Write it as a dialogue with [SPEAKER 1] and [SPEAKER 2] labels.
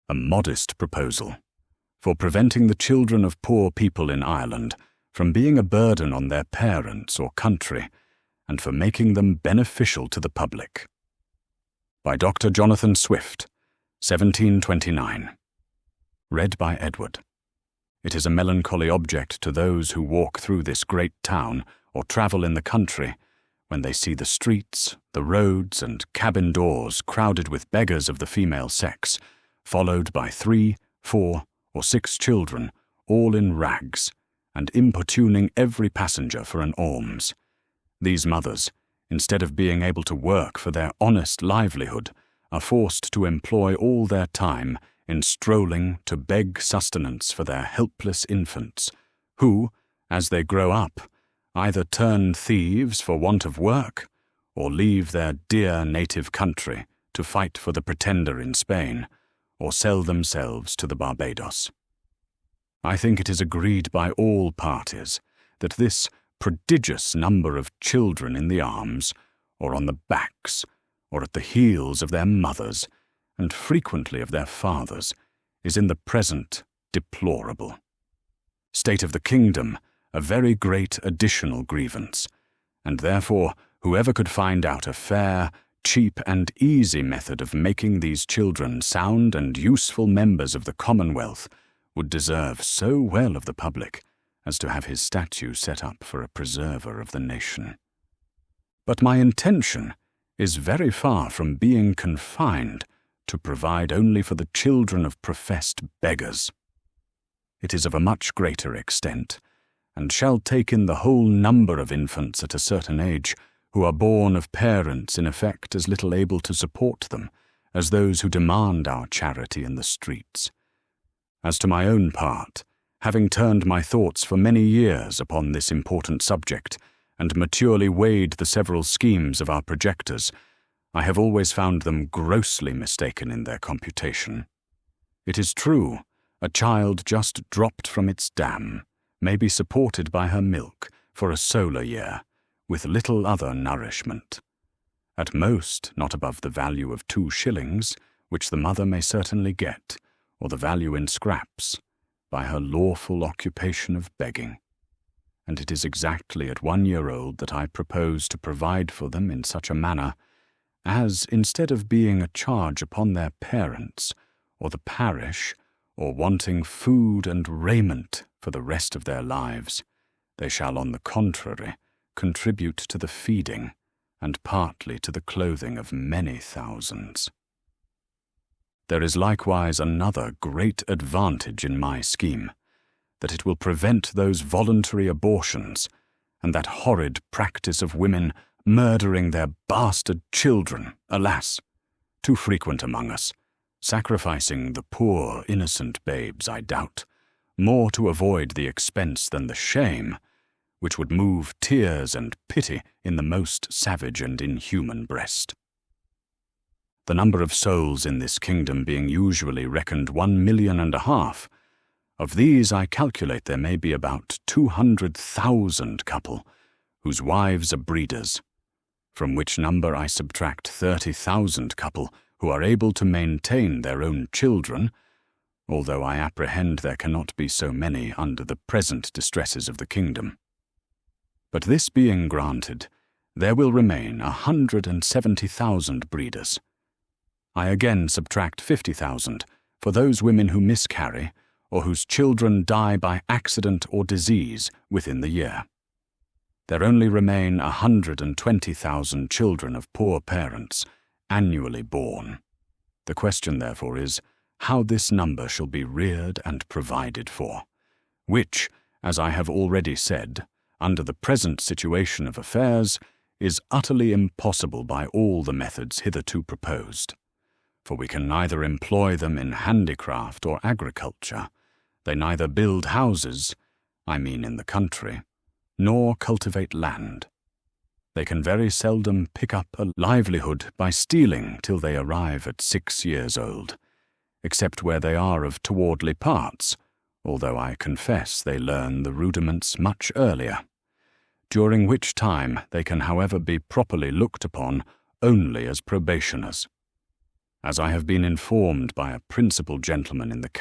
[SPEAKER 1] a modest proposal, for preventing the children of poor people in Ireland from being a burden on their parents or country, and for making them beneficial to the public. By Dr. Jonathan Swift, 1729. Read by Edward. It is a melancholy object to those who walk through this great town or travel in the country, when they see the streets, the roads, and cabin doors crowded with beggars of the female sex, followed by 3, 4, or 6 children, all in rags, and importuning every passenger for an alms. These mothers, instead of being able to work for their honest livelihood, are forced to employ all their time in strolling to beg sustenance for their helpless infants, who, as they grow up, either turn thieves for want of work, or leave their dear native country to fight for the Pretender in Spain, or sell themselves to the Barbados. I think it is agreed by all parties that this prodigious number of children in the arms, or on the backs, or at the heels of their mothers, and frequently of their fathers, is in the present deplorable state of the kingdom a very great additional grievance, and therefore whoever could find out a fair, cheap, and easy method of making these children sound and useful members of the Commonwealth would deserve so well of the public as to have his statue set up for a preserver of the nation. But my intention is very far from being confined to provide only for the children of professed beggars. It is of a much greater extent, and shall take in the whole number of infants at a certain age who are born of parents in effect as little able to support them as those who demand our charity in the streets. As to my own part, having turned my thoughts for many years upon this important subject, and maturely weighed the several schemes of our projectors, I have always found them grossly mistaken in their computation. It is true, a child just dropped from its dam may be supported by her milk for a solar year, with little other nourishment. At most, not above the value of 2 shillings, which the mother may certainly get, or the value in scraps, by her lawful occupation of begging. And it is exactly at 1 year old that I propose to provide for them in such a manner as, instead of being a charge upon their parents, or the parish, or wanting food and raiment for the rest of their lives, they shall, on the contrary, contribute to the feeding, and partly to the clothing of many thousands. There is likewise another great advantage in my scheme, that it will prevent those voluntary abortions, and that horrid practice of women murdering their bastard children, alas, too frequent among us, sacrificing the poor innocent babes, I doubt, more to avoid the expense than the shame, which would move tears and pity in the most savage and inhuman breast. The number of souls in this kingdom being usually reckoned 1.5 million, of these I calculate there may be about 200,000 couple, whose wives are breeders, from which number I subtract 30,000 couple who are able to maintain their own children, although I apprehend there cannot be so many under the present distresses of the kingdom. But this being granted, there will remain 170,000 breeders. I again subtract 50,000 for those women who miscarry, or whose children die by accident or disease within the year. There only remain 120,000 children of poor parents, annually born. The question, therefore, is how this number shall be reared and provided for, which, as I have already said, under the present situation of affairs, is utterly impossible by all the methods hitherto proposed. For we can neither employ them in handicraft or agriculture. They neither build houses, I mean in the country, nor cultivate land. They can very seldom pick up a livelihood by stealing till they arrive at 6 years old, except where they are of towardly parts, although I confess they learn the rudiments much earlier, during which time they can however be properly looked upon only as probationers. as I have been informed by a principal gentleman in the county